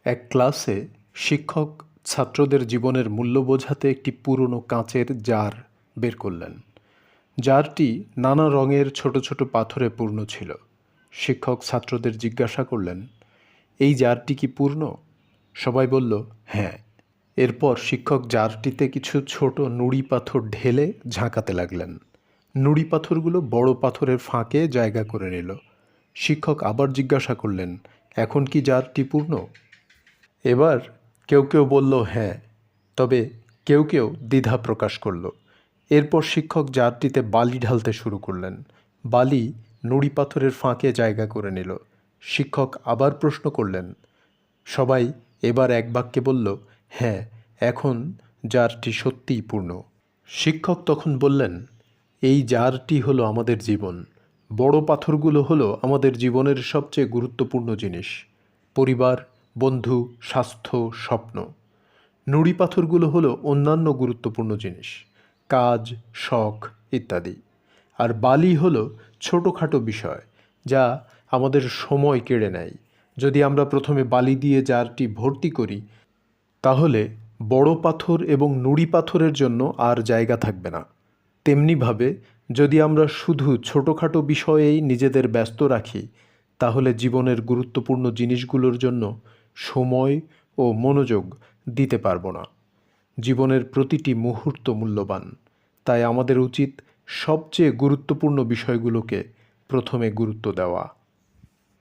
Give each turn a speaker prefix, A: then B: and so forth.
A: এক ক্লাসে শিক্ষক ছাত্রদের জীবনের মূল্য বোঝাতে একটি পুরনো কাঁচের জার বের করলেন। জারটি নানা রঙের ছোট ছোট পাথরে পূর্ণ ছিল। শিক্ষক ছাত্রদের জিজ্ঞাসা করলেন, এই জারটি কি পূর্ণ? সবাই বলল, হ্যাঁ। এরপর শিক্ষক জারটিতে কিছু ছোট নুড়ি পাথর ঢেলে ঝাঁকাতে লাগলেন। নুড়ি পাথরগুলো বড় পাথরের ফাঁকে জায়গা করে নিল। শিক্ষক আবার জিজ্ঞাসা করলেন, এখন কি জারটি পূর্ণ? এবার কেউ কেউ বলল হ্যাঁ, তবে কেউ কেউ দ্বিধা প্রকাশ করল। এরপর শিক্ষক জারটিতে বালি ঢালতে শুরু করলেন। বালি নুড়ি পাথরের ফাঁকে জায়গা করে নিল। শিক্ষক আবার প্রশ্ন করলেন। সবাই এবার এক বাক্যে বলল, হ্যাঁ, এখন জারটি সত্যিই পূর্ণ। শিক্ষক তখন বললেন, এই জারটি হলো আমাদের জীবন। বড় পাথরগুলো হলো আমাদের জীবনের সবচেয়ে গুরুত্বপূর্ণ জিনিস: পরিবার, বন্ধু, স্বাস্থ্য, স্বপ্ন। নুড়ি পাথরগুলো হলো অন্যান্য গুরুত্বপূর্ণ জিনিস: কাজ, শখ ইত্যাদি। আর বালি হলো ছোটোখাটো বিষয় যা আমাদের সময় কেড়ে নেয়। যদি আমরা প্রথমে বালি দিয়ে জারটি ভর্তি করি, তাহলে বড় পাথর এবং নুড়ি পাথরের জন্য আর জায়গা থাকবে না। তেমনিভাবে যদি আমরা শুধু ছোটোখাটো বিষয়েই নিজেদের ব্যস্ত রাখি, তাহলে জীবনের গুরুত্বপূর্ণ জিনিসগুলোর জন্য সময় ও মনোযোগ দিতে পারব না। জীবনের প্রতিটি মুহূর্ত মূল্যবান, তাই আমাদের উচিত সবচেয়ে গুরুত্বপূর্ণ বিষয়গুলোকে প্রথমে গুরুত্ব দেওয়া।